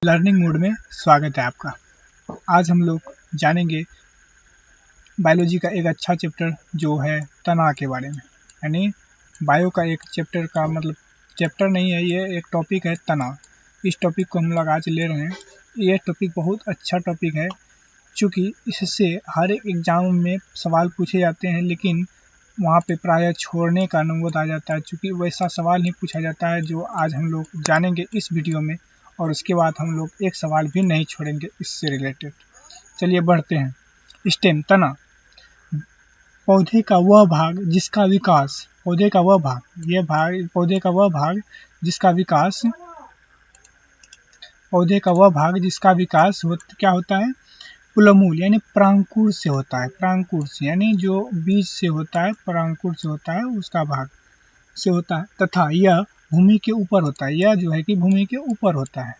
Learning mode में स्वागत है आपका। आज हम लोग जानेंगे बायोलॉजी का एक अच्छा चैप्टर जो है तना के बारे में। यानी बायो का एक चैप्टर का मतलब चैप्टर नहीं है, ये एक टॉपिक है तना। इस टॉपिक को हम लोग आज ले रहे हैं। ये टॉपिक बहुत अच्छा टॉपिक है क्योंकि इससे हर एक एग्ज़ाम में सवाल पूछे जाते हैं, लेकिन वहाँ पे प्रायः छोड़ने का नौबत आ जाता है क्योंकि वैसा सवाल नहीं पूछा जाता है जो आज हम लोग जानेंगे इस वीडियो में। और उसके बाद हम लोग एक सवाल भी नहीं छोड़ेंगे इससे रिलेटेड। चलिए बढ़ते हैं। स्टेम तना, पौधे का वह भाग जिसका विकास पौधे का वह भाग ये भाग पौधे का वह भाग जिसका विकास पौधे का वह भाग जिसका विकास क्या होता है, पुलमूल यानी परांकुर से होता है। परांकुर से यानी जो बीज से होता है, परांकुर से होता है, उसका भाग से होता है। तथा यह भूमि के ऊपर होता है। यह जो है कि भूमि के ऊपर होता है,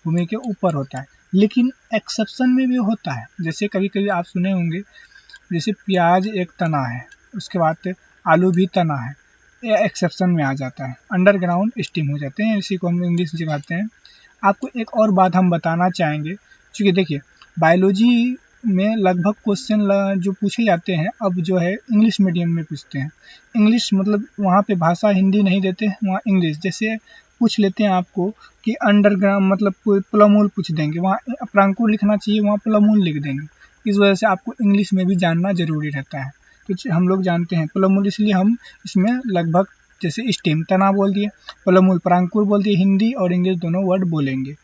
भूमि के ऊपर होता है। लेकिन एक्सेप्शन में भी होता है। जैसे कभी कभी आप सुने होंगे, जैसे प्याज एक तना है, उसके बाद आलू भी तना है, यह एक्सेप्शन में आ जाता है, अंडरग्राउंड स्टीम हो जाते हैं। इसी को हम इंग्लिश में सिखाते हैं। आपको एक और बात हम बताना चाहेंगे, क्योंकि देखिए बायोलॉजी में लगभग क्वेश्चन जो पूछे जाते हैं अब जो है इंग्लिश मीडियम में पूछते हैं। इंग्लिश मतलब वहाँ पे भाषा हिंदी नहीं देते, वहाँ इंग्लिश। जैसे पूछ लेते हैं आपको कि अंडरग्राउंड मतलब प्लमूल पूछ देंगे, वहाँ प्रांकुर लिखना चाहिए, वहाँ प्लमूल लिख देंगे। इस वजह से आपको इंग्लिश में भी जानना जरूरी रहता है। तो हम लोग जानते हैं प्लमूल, इसलिए हम इसमें लगभग जैसे स्टेम तना बोल दिए, प्लमूल प्रांकुर बोल दिए, हिंदी और इंग्लिश दोनों वर्ड बोलेंगे।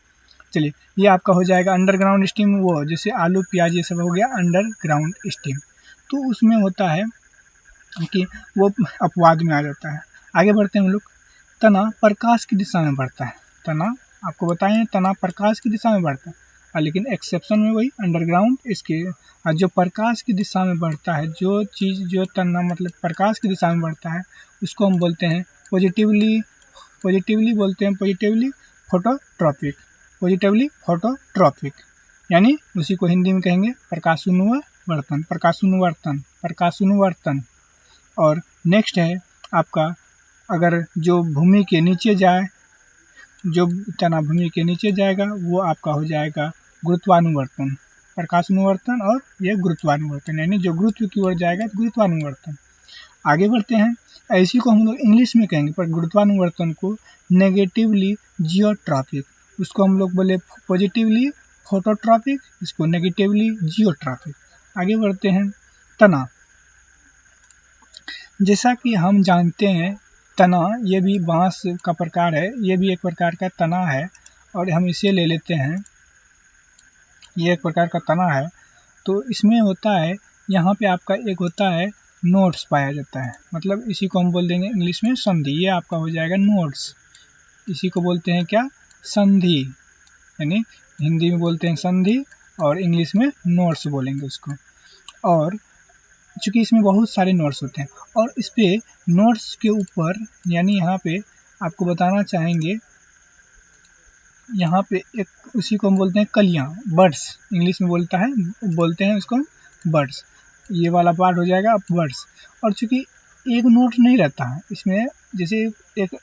चलिए ये आपका हो जाएगा अंडरग्राउंड स्टीम। वो जैसे आलू प्याज ये सब हो गया अंडरग्राउंड स्टीम। तो उसमें होता है कि वो अपवाद में आ जाता है। आगे बढ़ते हैं हम लोग। तना प्रकाश की दिशा में बढ़ता है। तना आपको बताएं तना प्रकाश की दिशा में बढ़ता है, लेकिन एक्सेप्शन में वही अंडरग्राउंड इसके जो प्रकाश की दिशा में बढ़ता है, जो चीज़ जो तना मतलब प्रकाश की दिशा में बढ़ता है, उसको हम बोलते हैं पॉजिटिवली बोलते हैं, पॉजिटिवली फोटोट्रॉपिक। पॉजिटिवली फोटोट्रॉपिक यानी उसी को हिंदी में कहेंगे प्रकाशानुवर्तन, प्रकाशानुवर्तन, प्रकाशानुवर्तन। और नेक्स्ट है आपका, अगर जो भूमि के नीचे जाए, जो तना भूमि के नीचे जाएगा वो आपका हो जाएगा गुरुत्वानुवर्तन। प्रकाशानुवर्तन और ये गुरुत्वानुवर्तन, यानी जो गुरुत्व की ओर जाएगा तो गुरुत्वानुवर्तन। आगे बढ़ते हैं। ऐसी को हम लोग इंग्लिश में कहेंगे, पर गुरुत्वानुवर्तन को नेगेटिवली जियोट्रॉपिक, उसको हम लोग बोले पॉजिटिवली फोटोट्रॉपिक, इसको नेगेटिवली जियोट्रॉपिक। आगे बढ़ते हैं। तना, जैसा कि हम जानते हैं तना ये भी बांस का प्रकार है, ये भी एक प्रकार का तना है, और हम इसे ले लेते हैं, ये एक प्रकार का तना है। तो इसमें होता है, यहाँ पे आपका एक होता है नोड्स पाया जाता है, मतलब इसी को हम बोल देंगे इंग्लिश में संधि। ये आपका हो जाएगा नोड्स, इसी को बोलते हैं क्या, संधि। यानी हिंदी में बोलते हैं संधि और इंग्लिश में नोड्स बोलेंगे उसको। और चूँकि इसमें बहुत सारे नोड्स होते हैं, और इस पे नोड्स के ऊपर यानी यहाँ पे आपको बताना चाहेंगे, यहाँ पे एक उसी को हम बोलते हैं कलियाँ, बर्ड्स इंग्लिश में बोलते हैं उसको बर्ड्स। ये वाला पार्ट हो जाएगा बर्ड्स। और चूँकि एक नोड नहीं रहता है इसमें, जैसे एक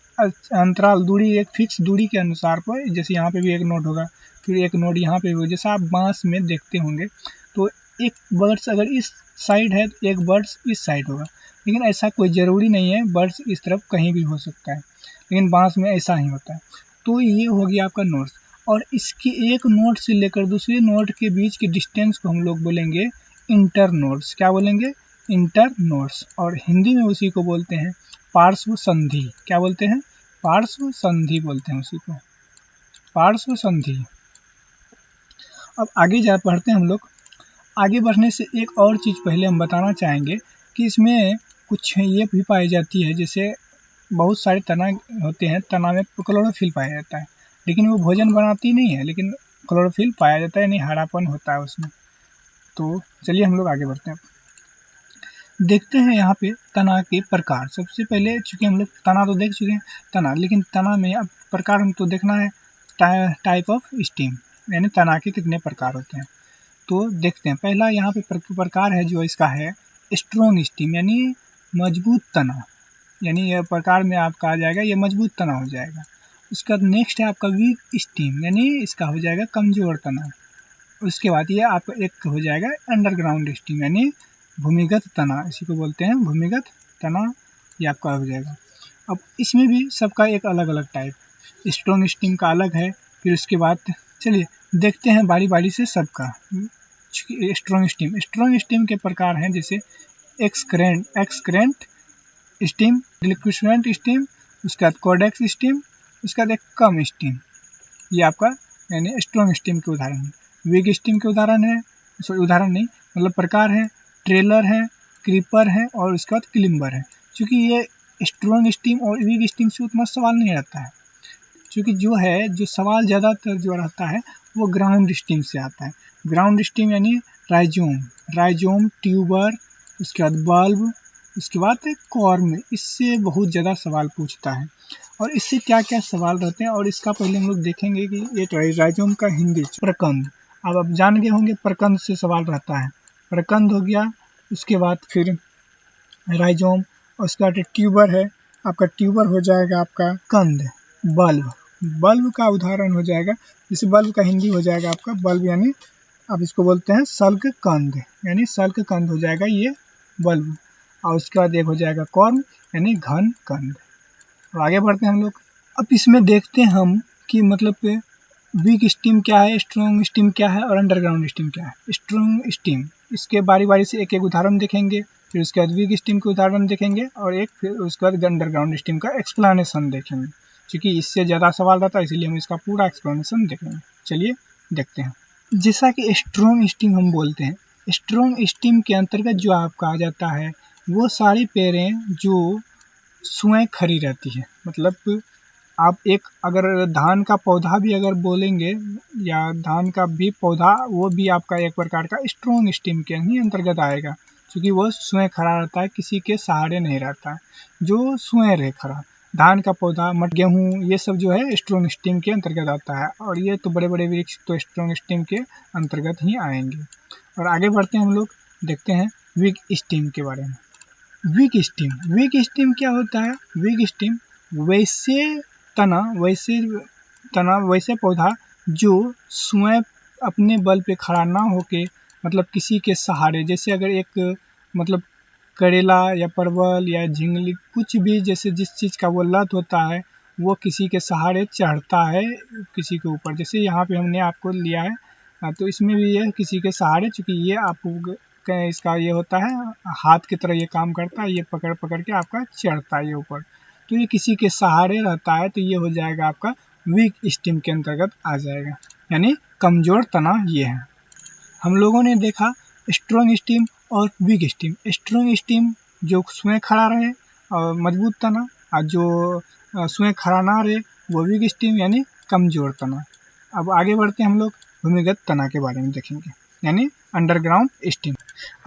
अंतराल दूरी, एक फिक्स दूरी के अनुसार पर, जैसे यहाँ पे भी एक नोड होगा, फिर एक नोड यहाँ पे होगा। जैसा आप बांस में देखते होंगे तो एक बर्ड्स अगर इस साइड है तो एक बर्ड्स इस साइड होगा, लेकिन ऐसा कोई ज़रूरी नहीं है, बर्ड्स इस तरफ कहीं भी हो सकता है, लेकिन बांस में ऐसा ही होता है। तो ये हो गया आपका नोड्स। और इसके एक नोड से लेकर दूसरे नोड के बीच के डिस्टेंस को हम लोग बोलेंगे इंटर नोड्स। क्या बोलेंगे, इंटर नोड्स। और हिंदी में उसी को बोलते हैं पार्श्व संधि। क्या बोलते हैं, पार्श्व संधि बोलते हैं उसी को, पार्श्व संधि। अब आगे बढ़ते हैं हम लोग। आगे बढ़ने से एक और चीज़ पहले हम बताना चाहेंगे कि इसमें कुछ ये भी पाई जाती है, जैसे बहुत सारे तना होते हैं, तना में क्लोरोफिल पाया जाता है, लेकिन वो भोजन बनाती नहीं है, लेकिन क्लोरोफिल पाया जाता है, यानी हरापन होता है उसमें। तो चलिए हम लोग आगे बढ़ते हैं, देखते हैं यहाँ पे तना के प्रकार। सबसे पहले चूँकि हम लोग तना तो देख चुके हैं तना, लेकिन तना में अब प्रकार हम तो देखना है टाइप ऑफ स्टीम, यानी तना के कितने प्रकार होते हैं। तो देखते हैं, पहला यहाँ पे प्रकार है जो इसका है स्ट्रॉन्ग स्टीम, यानी मजबूत तना, यानी यह प्रकार में आपका आ जाएगा, ये मजबूत तना हो जाएगा। उसके बाद नेक्स्ट है आपका वीक स्टीम, यानी इसका हो जाएगा कमजोर तना। उसके बाद ये आपका एक हो जाएगा अंडरग्राउंड स्टीम, यानी भूमिगत तना, इसी को बोलते हैं भूमिगत तना, ये आपका हो जाएगा। अब इसमें भी सबका एक अलग अलग टाइप, स्ट्रॉन्ग स्टीम का अलग है। फिर उसके बाद चलिए देखते हैं बारी बारी से सबका। स्ट्रॉन्ग स्टीम के प्रकार हैं जैसे एक्सक्रेंट स्टीम, लिक्विड स्टीम, उसके बाद कोडेक्स स्टीम, उसके बाद एक कम स्टीम। ये आपका यानी स्ट्रॉन्ग स्टीम के उदाहरण है। वीक स्टीम के उदाहरण है, उदाहरण नहीं मतलब प्रकार है, ट्रेलर है, क्रीपर है और उसके बाद क्लिम्बर है। क्योंकि ये स्ट्रॉन्ग स्टीम और वीक स्टीम से उतना सवाल नहीं रहता है, क्योंकि जो सवाल ज़्यादातर जो रहता है वो ग्राउंड स्टीम से आता है। ग्राउंड स्टीम यानी राइजोम, ट्यूबर, उसके बाद बल्ब, उसके बाद कॉर्म, इससे बहुत ज़्यादा सवाल पूछता है। और इससे क्या क्या सवाल रहते हैं और इसका पहले हम लोग देखेंगे कि ये राइजोम का हिंदी प्रकंद। अब आप जान गए होंगे प्रकंद से सवाल रहता है, प्रकंद हो गया। उसके बाद फिर राइजोम, उसके बाद ट्यूबर है, आपका ट्यूबर हो जाएगा आपका कंद। बल्ब का उदाहरण हो जाएगा, जैसे बल्ब का हिंदी हो जाएगा आपका बल्ब, यानी अब इसको बोलते हैं सल्क कंद, यानी सल्क कंद हो जाएगा ये बल्ब। और उसके बाद एक हो जाएगा कॉर्म, यानी घन कंद। और आगे बढ़ते हैं हम लोग। अब इसमें देखते हैं हम कि मतलब वीक स्टीम क्या है, स्ट्रॉन्ग स्टीम क्या है और अंडरग्राउंड स्टीम क्या है। स्ट्रॉन्ग स्टीम, इसके बारी बारी से एक एक उदाहरण देखेंगे, फिर उसके बाद वीक स्टीम के उदाहरण देखेंगे और एक फिर उसके बाद अंडरग्राउंड स्टीम का एक्सप्लेनेशन देखेंगे। क्योंकि इससे ज़्यादा सवाल रहता है इसीलिए हम इसका पूरा एक्सप्लेनेशन देखेंगे। चलिए देखते हैं। जैसा कि स्ट्रॉन्ग स्टीम हम बोलते हैं, स्ट्रॉन्ग स्टीम के अंतर्गत जो आपका आ जाता है वो सारी पेड़ें जो सुएं खड़ी रहती है। मतलब आप एक अगर धान का पौधा भी अगर बोलेंगे या धान का भी पौधा, वो भी आपका एक प्रकार का स्ट्रॉन्ग स्टीम के ही अंतर्गत आएगा, क्योंकि वो स्वयं खड़ा रहता है, किसी के सहारे नहीं रहता है, जो स्वयं रहे खड़ा। धान का पौधा, गेहूँ, ये सब जो है स्ट्रॉन्ग स्टीम के अंतर्गत आता है। और ये तो बड़े बड़े वृक्ष तो स्ट्रॉन्ग स्टीम के अंतर्गत ही आएंगे। और आगे बढ़ते हैं हम लोग, देखते हैं वीक स्टीम के बारे में। वीक स्टीम क्या होता है? वीक स्टीम वैसे पौधा जो स्वयं अपने बल पे खड़ा ना होके, मतलब किसी के सहारे, जैसे अगर एक मतलब करेला या परवल या झिंगली कुछ भी, जैसे जिस चीज़ का वो लत होता है वो किसी के सहारे चढ़ता है किसी के ऊपर। जैसे यहाँ पे हमने आपको लिया है तो इसमें भी ये किसी के सहारे, चूँकि ये आपको इसका ये होता है हाथ की तरह ये काम करता है, ये पकड़ पकड़ के आपका चढ़ता है ये ऊपर, तो ये किसी के सहारे रहता है, तो ये हो जाएगा आपका वीक स्टीम के अंतर्गत आ जाएगा, यानी कमज़ोर तना ये है। हम लोगों ने देखा स्ट्रॉन्ग स्टीम और वीक स्टीम। स्ट्रॉन्ग स्टीम जो स्वयं खड़ा रहे और मजबूत तना, और जो स्वयं खड़ा ना रहे वो वीक स्टीम यानी कमज़ोर तना। अब आगे बढ़ते हैं हम लोग भूमिगत तना के बारे में देखेंगे, यानी अंडरग्राउंड स्टीम।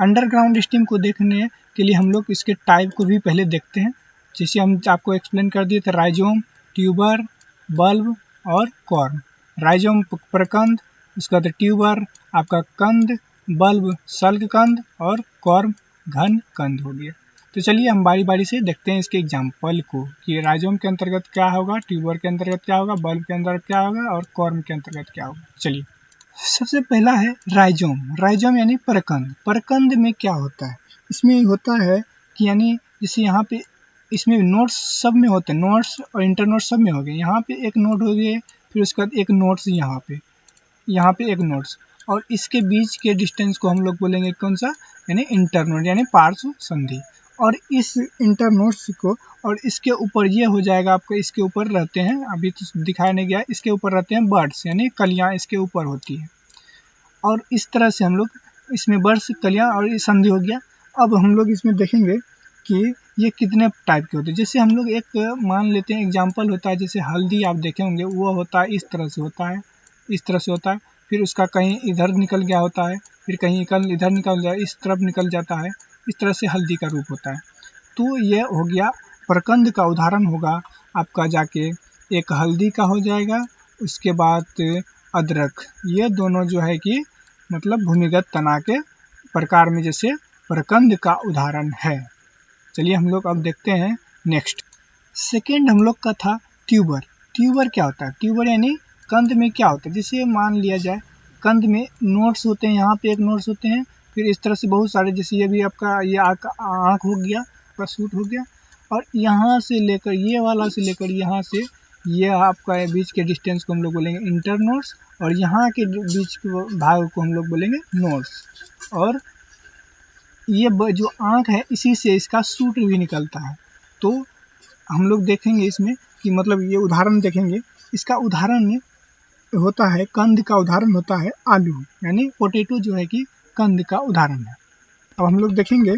अंडरग्राउंड स्टीम को देखने के लिए हम लोग इसके टाइप को भी पहले देखते हैं। जैसे हम आपको एक्सप्लेन कर दिए थे राइजोम, ट्यूबर, बल्ब और कॉर्म। राइजोम प्रकंद, उसका बाद ट्यूबर आपका कंद, बल्ब सल्क कंद और कॉर्म घन कंद हो गया। तो चलिए हम बारी बारी से देखते हैं इसके एग्जाम्पल को कि राइजोम के अंतर्गत क्या होगा, ट्यूबर के अंतर्गत क्या होगा, बल्ब के अंतर्गत क्या होगा और कॉर्म के अंतर्गत क्या होगा। चलिए सबसे पहला है राइजोम यानी परकंद। परकंद में क्या होता है? इसमें होता है कि यानी जैसे यहाँ पे इसमें नोट्स सब में होते हैं, नोट्स और इंटर नोट्स सब में हो गए। यहाँ पे एक नोट हो गए, फिर उसके बाद एक नोट्स यहाँ पे एक नोट्स, और इसके बीच के डिस्टेंस को हम लोग बोलेंगे कौन सा, यानी इंटर नोड यानी पार्श्व संधि। और इस इंटर नोट्स को और इसके ऊपर ये हो जाएगा आपका, इसके ऊपर रहते हैं, अभी तो दिखाया नहीं गया, इसके ऊपर रहते हैं बर्ड्स यानी कलियाँ इसके ऊपर होती है। और इस तरह से हम लोग इसमें बर्ड्स, कलियाँ और ये संधि हो गया। अब हम लोग इसमें देखेंगे कि ये कितने टाइप के होते हैं। जैसे हम लोग एक मान लेते हैं एग्जाम्पल होता है, जैसे हल्दी आप देखे होंगे, वो होता है इस तरह से होता है, इस तरह से होता है, फिर उसका कहीं इधर निकल गया होता है, फिर कहीं इधर निकल जाए, इस तरफ निकल जाता है, इस तरह से हल्दी का रूप होता है। तो ये हो गया प्रकंद का उदाहरण होगा आपका जाके एक हल्दी का हो जाएगा, उसके बाद अदरक। ये दोनों जो है कि मतलब भूमिगत तना के प्रकार में जैसे प्रकंद का उदाहरण है। चलिए हम लोग अब देखते हैं नेक्स्ट। सेकेंड हम लोग का था ट्यूबर। ट्यूबर क्या होता है? ट्यूबर यानी कंद में क्या होता है? जैसे मान लिया जाए कंद में नोड्स होते हैं, यहाँ पे एक नोड्स होते हैं, फिर इस तरह से बहुत सारे, जैसे ये भी आपका ये आँख हो गया, आपका सूट हो गया, और यहाँ से लेकर ये वाला से लेकर यहाँ से ये आपका बीच के डिस्टेंस को हम लोग बोलेंगे इंटर नोड्स, और यहाँ के बीच के भाग को हम लोग बोलेंगे नोड्स। और ये जो आँख है इसी से इसका सूट भी निकलता है। तो हम लोग देखेंगे इसमें कि मतलब ये उदाहरण देखेंगे, इसका उदाहरण होता है, कंद का उदाहरण होता है आलू, यानी पोटैटो जो है कि कंद का उदाहरण है। अब हम लोग देखेंगे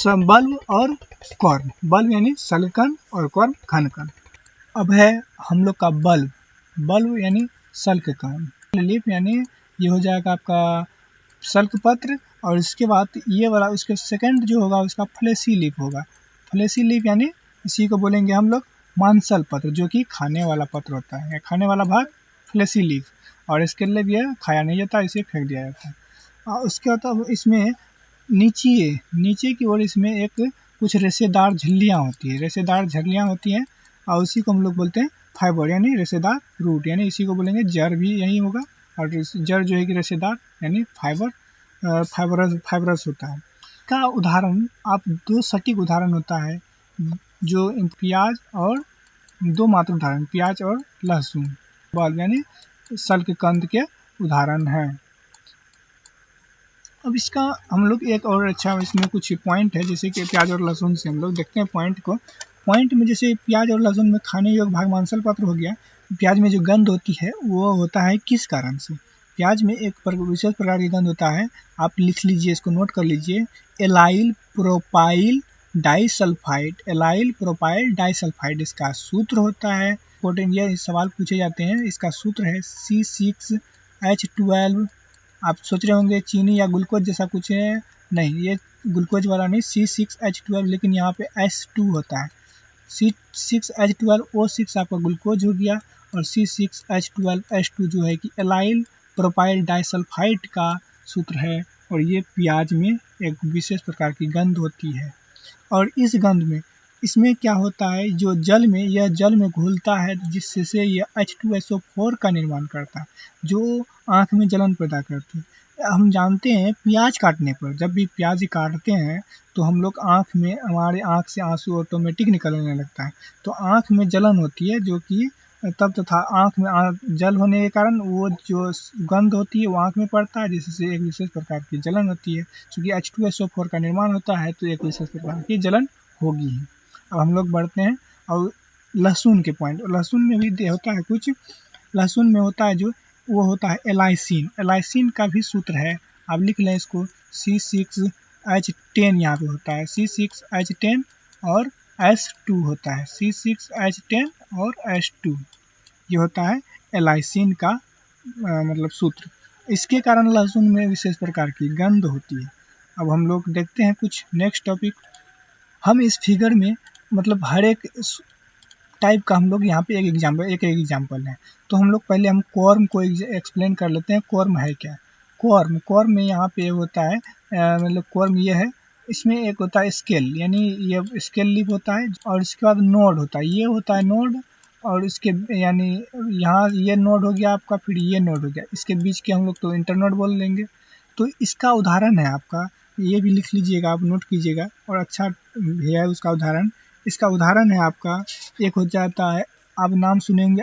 बल्ब और कॉर्म। बल्ब यानी सलकन और कॉर्म घनकन। अब है हम लोग का बल्ब। बल्ब यानी सल्ककन। लिप यानी ये हो जाएगा आपका सल्क पत्र, और इसके बाद ये वाला उसके सेकंड जो होगा उसका फ्लेसी लिप होगा। फ्लेसी लिप यानी इसी को बोलेंगे हम लोग मांसल पत्र, जो कि खाने वाला पत्र होता है, या खाने वाला भाग फ्लेसी लिप, और इसके लिए भी खाया नहीं जाता, इसे फेंक दिया जाता है। उसके बाद इसमें नीचे की ओर इसमें एक कुछ रेशेदार झिल्लियाँ होती है, रेशेदार झिल्लियाँ होती हैं, और उसी को हम लोग बोलते हैं फाइबर यानी रेशेदार रूट, यानी इसी को बोलेंगे जड़ भी यही होगा, और जड़ जो है कि रेशेदार यानी फाइबरस होता है। का उदाहरण आप दो सटीक उदाहरण होता है जो प्याज और दो मात्र उदाहरण प्याज और लहसुन, बल्ब यानी सल्ककंद के उदाहरण हैं। अब इसका हम लोग एक और अच्छा इसमें कुछ पॉइंट है, जैसे कि प्याज और लहसुन से हम लोग देखते हैं पॉइंट को। पॉइंट में जैसे प्याज और लहसुन में खाने योग्य भाग मांसल पत्र हो गया। प्याज में जो गंध होती है वो होता है किस कारण से? प्याज में एक विशेष प्रकार की गंध होता है, आप लिख लीजिए, इसको नोट कर लीजिए, allyl propyl disulphide. Allyl propyl disulphide इसका सूत्र होता है। ये सवाल पूछे जाते हैं, इसका सूत्र है C6H12। आप सोच रहे होंगे चीनी या ग्लूकोज जैसा कुछ है, नहीं, ये ग्लूकोज वाला नहीं, C6H12, लेकिन यहाँ पे S2 होता है। C6H12O6 आपका ग्लूकोज हो गया, और C6H12S2 जो है कि एलाइल प्रोपाइल डाइसल्फाइड का सूत्र है, और ये प्याज में एक विशेष प्रकार की गंध होती है। और इस गंध में इसमें क्या होता है, जो यह जल में घुलता है, जिससे से यह H2SO4 का निर्माण करता है, जो आँख में जलन पैदा करती है। हम जानते हैं प्याज काटने पर, जब भी प्याज काटते हैं तो हम लोग हमारे आँख से आंसू ऑटोमेटिक निकलने लगता है, तो आँख में जलन होती है, जो कि तब तथा आँख में जल होने के कारण वो जो गंध होती है वो आँख में पड़ता है, जिससे एक विशेष प्रकार की जलन होती है। क्योंकि H2SO4 का निर्माण होता है, तो एक विशेष प्रकार की जलन होगी। अब हम लोग बढ़ते हैं और लहसुन के पॉइंट। लहसुन में भी होता है कुछ, लहसुन में होता है जो वो होता है एलाइसिन। एलाइसिन का भी सूत्र है, आप लिख लें इसको, C6H10 यहाँ पे होता है, C6H10 और S2 होता है, C6H10 और S2, ये होता है एलाइसिन का मतलब सूत्र। इसके कारण लहसुन में विशेष प्रकार की गंध होती है। अब हम लोग देखते हैं कुछ नेक्स्ट टॉपिक। हम इस फिगर में मतलब हर एक टाइप का हम लोग यहाँ पे एक एग्जाम्पल है, तो हम लोग पहले हम कॉर्म को एक्सप्लेन कर लेते हैं। कॉर्म है क्या? कॉर्म में यहाँ पे होता है मतलब कॉर्म ये है, इसमें एक होता है स्केल, यानी ये स्केल लिप होता है, और इसके बाद नोड होता है, ये होता है नोड, और इसके यानी यहाँ ये नोड हो गया आपका, फिर ये नोड हो गया, इसके बीच के हम लोग तो इंटरनोड बोल लेंगे। तो इसका उदाहरण है आपका, ये भी लिख लीजिएगा, आप नोट कीजिएगा, और अच्छा है उसका उदाहरण। इसका उदाहरण है आपका, एक हो जाता है, आप नाम सुनेंगे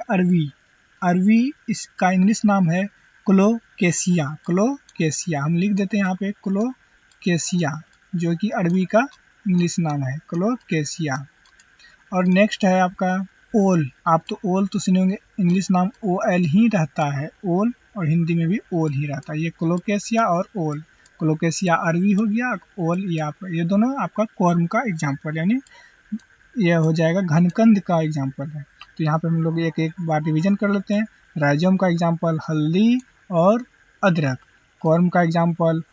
अरवी, इसका इंग्लिश नाम है क्लोकेसिया। हम लिख देते हैं यहाँ पे क्लोकेसिया, जो कि अरवी का इंग्लिश नाम है, क्लोकेसिया। और नेक्स्ट है आपका ओल। आप तो ओल तो सुनेंगे, इंग्लिश नाम OL ही रहता है, ओल, और हिंदी में भी ओल ही रहता है। ये क्लोकेसिया और ओल, क्लोकेसिया अरवी हो गया, ओल ये दोनों आपका कॉर्म का एग्जाम्पल, यानी यह हो जाएगा घनकंद का एग्जाम्पल है। तो यहाँ पे हम लोग एक एक बार रिवीजन कर लेते हैं। राइजोम का एग्जाम्पल हल्दी और अदरक, कॉर्म का एग्जाम्पल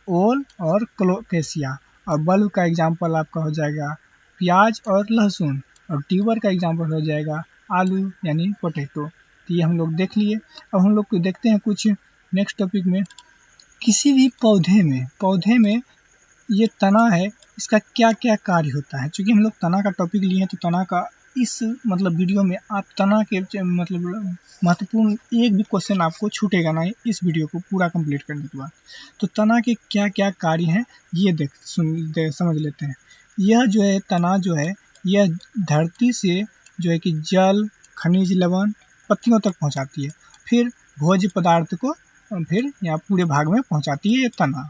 ओल और क्लोकेसिया, और बल्ब का एग्जाम्पल आपका हो जाएगा प्याज और लहसुन, और ट्यूबर का एग्जाम्पल हो जाएगा आलू यानी पोटैटो। तो ये हम लोग देख लिए। अब हम लोग देखते हैं कुछ नेक्स्ट टॉपिक में। किसी भी पौधे में ये तना है, इसका क्या क्या कार्य होता है। चूँकि हम लोग तना का टॉपिक लिए हैं, तो तना का इस मतलब वीडियो में आप तना के मतलब महत्वपूर्ण एक भी क्वेश्चन आपको छूटेगा नहीं इस वीडियो को पूरा कंप्लीट करने के बाद। तो तना के क्या क्या कार्य हैं ये समझ लेते हैं। यह जो है तना जो है यह धरती से जो है कि जल, खनिज लवण पत्तियों तक पहुंचाती है, फिर भोज्य पदार्थ को फिर यहाँ पूरे भाग में पहुंचाती है ये तना।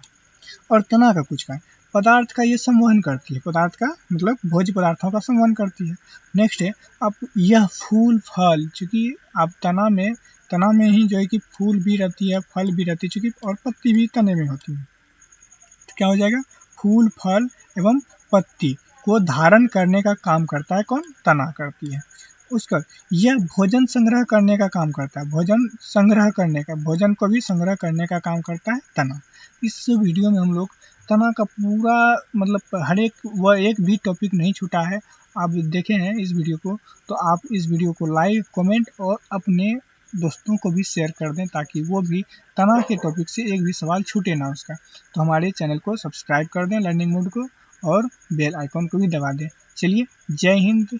और तना का कुछ कार्य, पदार्थ का ये संवहन करती है, पदार्थ का मतलब भोज्य पदार्थों का संवहन करती है। नेक्स्ट है अब यह फूल फल, चूंकि आप तना में ही जो है कि फूल भी रहती है, फल भी रहती है चूंकि, और पत्ती भी तने में होती है। तो क्या हो जाएगा, फूल फल एवं पत्ती को धारण करने का काम करता है कौन, तना करती है। उसका यह भोजन संग्रह करने का काम करता है, भोजन को भी संग्रह करने का काम करता है तना। इस वीडियो में हम लोग तना का पूरा मतलब हर एक भी टॉपिक नहीं छूटा है। आप देखे हैं इस वीडियो को तो आप इस वीडियो को लाइक, कमेंट और अपने दोस्तों को भी शेयर कर दें ताकि वो भी तना के टॉपिक से एक भी सवाल छूटे ना उसका। तो हमारे चैनल को सब्सक्राइब कर दें लर्निंग मोड को और बेल आइकॉन को भी दबा दें। चलिए, जय हिंद।